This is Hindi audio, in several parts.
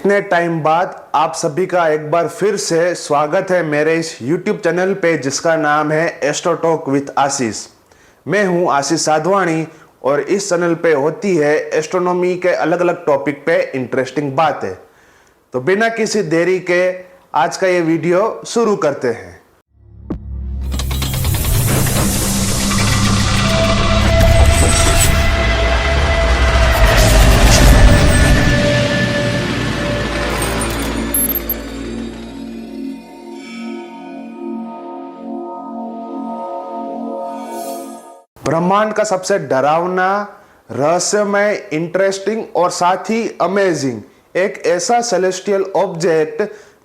इतने टाइम बाद आप सभी का एक बार फिर से स्वागत है मेरे इस YouTube चैनल पे जिसका नाम है एस्ट्रो टॉक विद आशीष। मैं हूं आशीष साधवानी और इस चैनल पे होती है एस्ट्रोनॉमी के अलग अलग टॉपिक पे इंटरेस्टिंग बातें। तो बिना किसी देरी के आज का ये वीडियो शुरू करते हैं। ब्रह्मांड का सबसे डरावना, रहस्यमय, इंटरेस्टिंग और साथ ही अमेजिंग एक ऐसा सेलेस्टियल ऑब्जेक्ट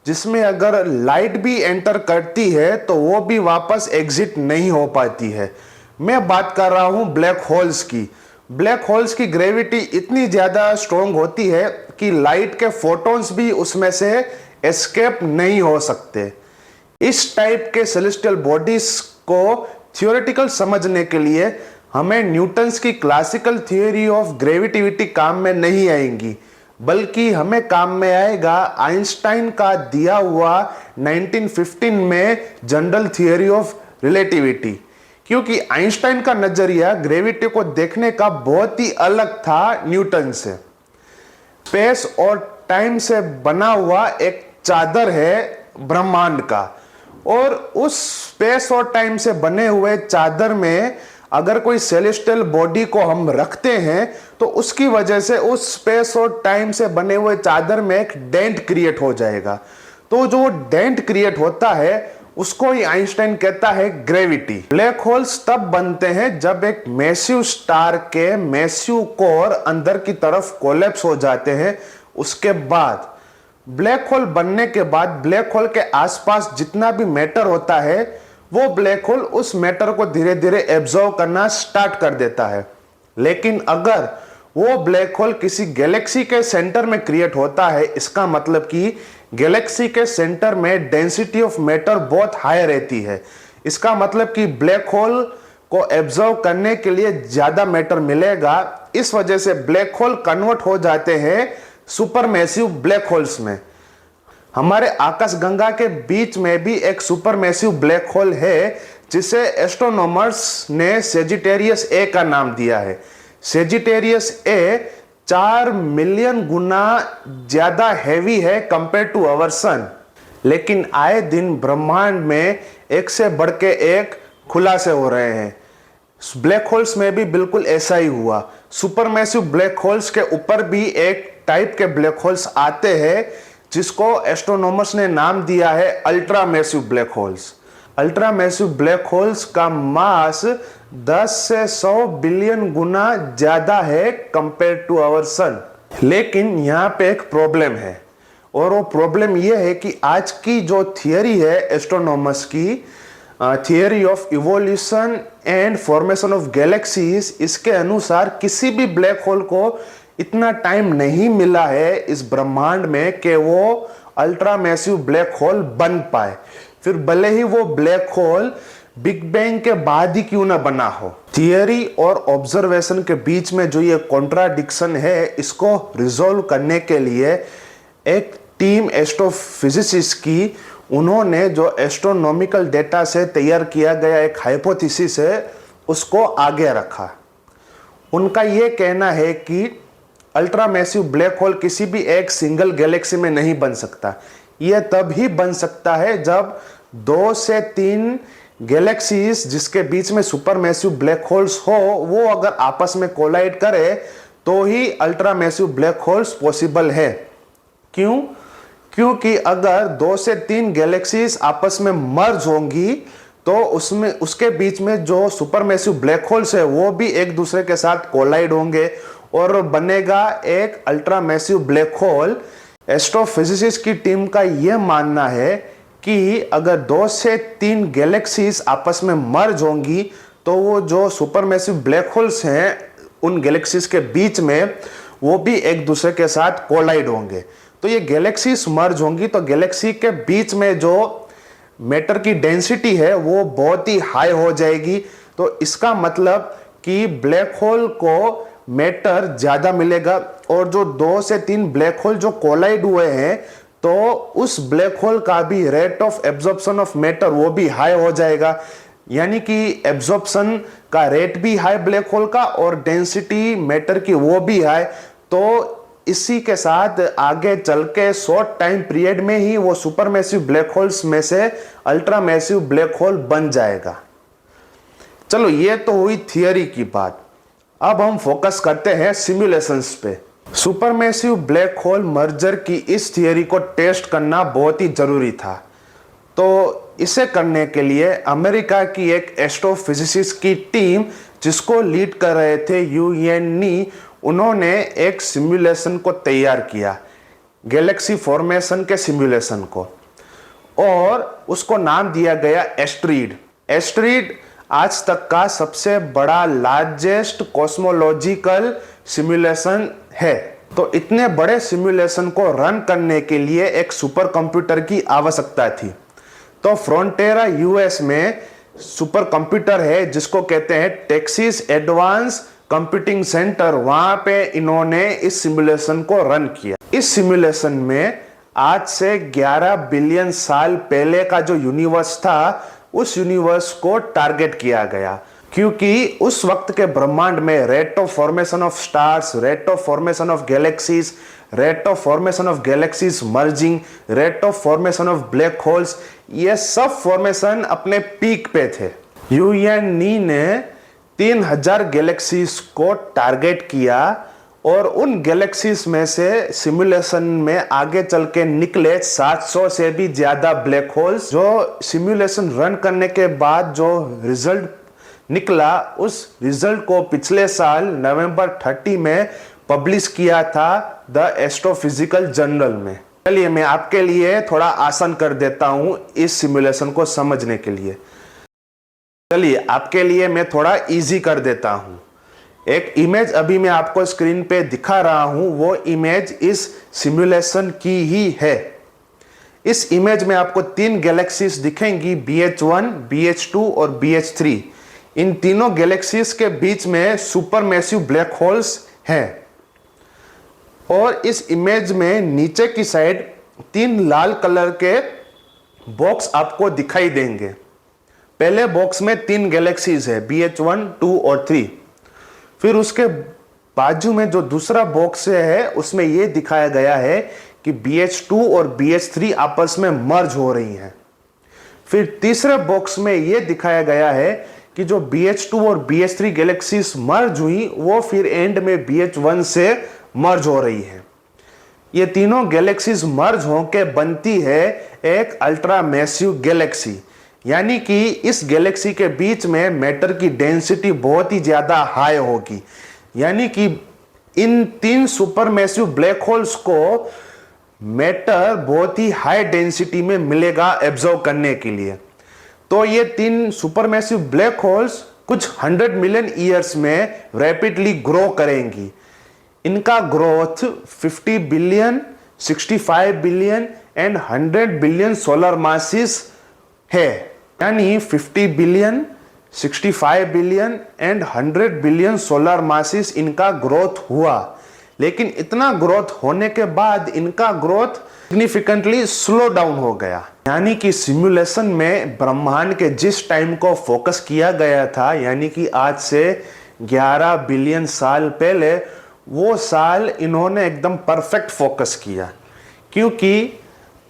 जिसमें अगर लाइट भी एंटर करती है तो वो भी वापस एग्जिट नहीं हो पाती है। मैं बात कर रहा हूं ब्लैक होल्स की। ब्लैक होल्स की ग्रेविटी इतनी ज्यादा स्ट्रॉन्ग होती है कि लाइट के फोटॉन्स भी उसमें से एस्केप नहीं हो सकते। इस टाइप के सेलेस्टियल बॉडीज को थियोरेटिकल समझने के लिए हमें न्यूटन्स की क्लासिकल थ्योरी ऑफ ग्रेविटिविटी काम में नहीं आएंगी, बल्कि हमें काम में आएगा आइंस्टाइन का दिया हुआ 1915 में जनरल थ्योरी ऑफ रिलेटिविटी। क्योंकि आइंस्टाइन का नजरिया ग्रेविटी को देखने का बहुत ही अलग था न्यूटन से। स्पेस और टाइम से बना हुआ एक चादर है ब्रह्मांड का, और उस स्पेस और टाइम से बने हुए चादर में अगर कोई सेलेस्टियल बॉडी को हम रखते हैं तो उसकी वजह से उस स्पेस और टाइम से बने हुए चादर में एक डेंट क्रिएट हो जाएगा। तो जो डेंट क्रिएट होता है उसको ही आइंस्टाइन कहता है ग्रेविटी। ब्लैक होल्स तब बनते हैं जब एक मैसिव स्टार के मैसिव कोर अंदर की तरफ कोलैप्स हो जाते हैं। उसके बाद ब्लैक होल बनने के बाद ब्लैक होल के आसपास जितना भी मैटर होता है वो ब्लैक होल उस मैटर को धीरे धीरे एब्जॉर्व करना स्टार्ट कर देता है। लेकिन अगर वो ब्लैक होल किसी गैलेक्सी के सेंटर में क्रिएट होता है, इसका मतलब कि गैलेक्सी के सेंटर में डेंसिटी ऑफ मैटर बहुत हाई रहती है। इसका मतलब कि ब्लैक होल को एब्जॉर्व करने के लिए ज्यादा मैटर मिलेगा। इस वजह से ब्लैक होल कन्वर्ट हो जाते हैं सुपरमैसिव ब्लैक होल्स में। हमारे आकाश गंगा के बीच में भी एक सुपरमैसिव ब्लैक होल है जिसे एस्ट्रोनॉमर्स ने सेजिटेरियस ए का नाम दिया है। सेजिटेरियस ए 4 मिलियन गुना ज्यादा हैवी है कंपेयर टू आवर सन। लेकिन आए दिन ब्रह्मांड में एक से बढ़ के एक खुलासे हो रहे हैं। ब्लैक होल्स में भी बिल्कुल ऐसा ही हुआ। सुपरमैसिव ब्लैक होल्स के ऊपर भी एक टाइप के ब्लैक होल्स आते हैं जिसको एस्ट्रोनॉमर्स ने नाम दिया है ultra massive black holes. Ultra massive black holes का मास 10 से 100 बिलियन गुना ज्यादा है कंपेयर टू आवर सन। लेकिन यहाँ पे एक प्रॉब्लम है, और वो प्रॉब्लम ये है कि आज की जो थियरी है एस्ट्रोनॉमर्स की, theory of evolution and formation of galaxies, इसके अनुसार किसी भी ब्लैक होल को इतना टाइम नहीं मिला है इस ब्रह्मांड में कि वो अल्ट्रा मैसिव ब्लैक होल बन पाए। फिर भले ही वो ब्लैक होल बिग बैंग के बाद ही क्यों ना बना हो। थियरी और ऑब्जर्वेशन के बीच में जो ये कॉन्ट्राडिक्शन है, इसको रिजोल्व करने के लिए एक टीम एस्ट्रोफिजिसिस्ट की, उन्होंने जो एस्ट्रोनॉमिकल डेटा से तैयार किया गया एक हाइपोथेसिस है उसको आगे रखा। उनका ये कहना है कि अल्ट्रा मैसिव ब्लैक होल किसी भी एक सिंगल गैलेक्सी में नहीं बन सकता। यह तब ही बन सकता है जब 2 से 3 गैलेक्सीज जिसके बीच में सुपर मैसिव ब्लैक होल्स हो, वो अगर आपस में कोलाइड करे तो ही ultra massive black holes possible है। क्यों? क्योंकि अगर 2 से 3 गैलेक्सीज आपस में मर्ज होंगी तो उसके बीच में जो सुपरमैसिव ब्लैक होल्स है वो भी एक दूसरे के साथ कोलाइड होंगे और बनेगा एक ultra massive black hole. Astrophysicist की टीम का यह मानना है कि अगर 2 से 3 गैलेक्सीज आपस में मर्ज होंगी तो वो जो सुपरमैसिव ब्लैक होल्स हैं उन गैलेक्सीज के बीच में वो भी एक दूसरे के साथ कोलाइड होंगे। तो ये गैलेक्सीज मर्ज होंगी तो गैलेक्सी के बीच में जो मैटर की डेंसिटी है वो बहुत ही हाई हो जाएगी। तो इसका मतलब कि ब्लैक होल को मैटर ज्यादा मिलेगा, और जो 2 से 3 ब्लैक होल जो कोलाइड हुए हैं तो उस ब्लैक होल का भी rate of absorption of matter वो भी हाई हो जाएगा, यानी कि एब्जॉर्प्शन का रेट भी हाई ब्लैक होल का और डेंसिटी मैटर की वो भी हाई। तो इसी के साथ आगे चल के शॉर्ट टाइम पीरियड में ही वो सुपरमैसिव ब्लैक होल्स में से अल्ट्रा मैसिव ब्लैक होल बन जाएगा। चलो ये तो हुई थियरी की बात। अब हम फोकस करते हैं सिमुलेशंस पे। सुपरमैसिव ब्लैक होल मर्जर की इस थियरी को टेस्ट करना बहुत ही जरूरी था। तो इसे करने के लिए अमेरिका की एक एस्ट्रोफिजिसिस्ट की टीम, जिसको लीड कर रहे थे यूएन नी, उन्होंने एक सिमुलेशन को तैयार किया, गैलेक्सी फॉर्मेशन के सिमुलेशन को, और उसको नाम दिया गया एस्ट्रीड। एस्ट्रीड आज तक का सबसे बड़ा लार्जेस्ट कॉस्मोलॉजिकल सिमुलेशन है। तो इतने बड़े सिमुलेशन को रन करने के लिए एक सुपर कंप्यूटर की आवश्यकता थी। तो फ्रंटेरा यूएस में सुपर कंप्यूटर है जिसको कहते हैं टेक्सास एडवांस कंप्यूटिंग सेंटर, वहां पे इन्होंने इस सिमुलेशन को रन किया। इस सिमुलेशन में आज से 11 बिलियन साल पहले का जो यूनिवर्स था, उस यूनिवर्स को टारगेट किया गया, क्योंकि उस वक्त के ब्रह्मांड में rate of formation of stars, rate of formation of galaxies, rate of formation of galaxies merging, rate of formation of black holes, ये सब फॉर्मेशन अपने पीक पे थे। यूएनई ने 3000 गैलेक्सीज को टारगेट किया और उन गैलेक्सीज में से सिमुलेशन में आगे चल के निकले 700 से भी ज्यादा ब्लैक होल्स। जो सिमुलेशन रन करने के बाद जो रिजल्ट निकला, उस रिजल्ट को पिछले साल नवंबर 30 में पब्लिश किया था द एस्ट्रोफिजिकल जर्नल में। चलिए मैं आपके लिए थोड़ा आसान कर देता हूं इस सिमुलेशन को समझने के लिए। चलिए आपके लिए मैं थोड़ा इजी कर देता हूं। एक इमेज अभी मैं आपको स्क्रीन पे दिखा रहा हूं, वो इमेज इस सिमुलेशन की ही है। इस इमेज में आपको 3 गैलेक्सीज दिखेंगी, BH1, BH2 और BH3। इन तीनों गैलेक्सीज के बीच में सुपरमैसिव ब्लैक होल्स हैं। और इस इमेज में नीचे की साइड 3 लाल कलर के बॉक्स आपको दिखाई देंगे। पहले बॉक्स में 3 गैलेक्सीज है, BH1, 2 और 3। फिर उसके बाजू में जो दूसरा बॉक्स है उसमें यह दिखाया गया है कि BH2 और BH3 आपस में मर्ज हो रही हैं। फिर तीसरे बॉक्स में यह दिखाया गया है कि जो BH2 और BH3 गैलेक्सीज मर्ज हुई वो फिर एंड में BH1 से मर्ज हो रही है। ये तीनों गैलेक्सीज मर्ज होकर बनती है एक अल्ट्रा मैसिव गैलेक्सी, यानी कि इस गैलेक्सी के बीच में मैटर की डेंसिटी बहुत ही ज्यादा हाई होगी। यानी कि इन 3 सुपरमैसिव ब्लैक होल्स को मैटर बहुत ही हाई डेंसिटी में मिलेगा एब्जॉर्ब करने के लिए। तो ये 3 सुपरमैसिव ब्लैक होल्स कुछ 100 मिलियन ईयर्स में रैपिडली ग्रो करेंगी। इनका growth 50 billion, 65 billion and 100 billion solar masses है। यानी 50 billion, 65 billion and 100 billion solar masses इनका ग्रोथ हुआ। लेकिन इतना ग्रोथ होने के बाद इनका ग्रोथ सिग्निफिकेंटली स्लो डाउन हो गया। यानी कि सिमुलेशन में ब्रह्मांड के जिस टाइम को फोकस किया गया था, यानी कि आज से 11 बिलियन साल पहले, वो साल इन्होंने एकदम परफेक्ट फोकस किया, क्योंकि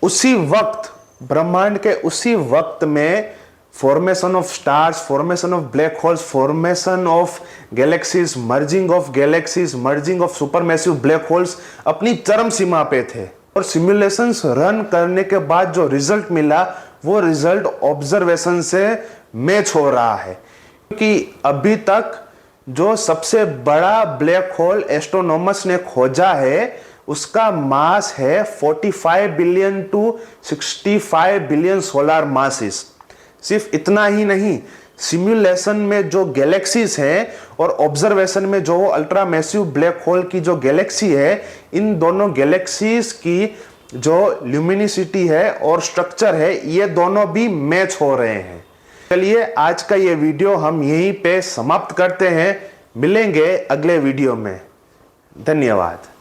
उसी वक्त ब्रह्मांड के उसी वक्त में formation of stars, formation of black holes, formation of galaxies, merging of galaxies, merging of supermassive black holes अपनी चरम सीमा पे थे। और सिमुलेशंस रन करने के बाद जो रिजल्ट मिला वो रिजल्ट ऑब्जर्वेशन से मैच हो रहा है, क्योंकि अभी तक जो सबसे बड़ा ब्लैक होल एस्ट्रोनॉमर्स ने खोजा है उसका मास है 45 billion to 65 billion solar masses. सिर्फ इतना ही नहीं, सिमुलेशन में जो गैलेक्सीज हैं और ऑब्जर्वेशन में जो अल्ट्रा मैसिव ब्लैक होल की जो गैलेक्सी है, इन दोनों गैलेक्सीज की जो ल्यूमिनिसिटी है और स्ट्रक्चर है, ये दोनों भी मैच हो रहे हैं। चलिए आज का ये वीडियो हम यहीं पे समाप्त करते हैं। मिलेंगे अगले वीडियो में। धन्यवाद।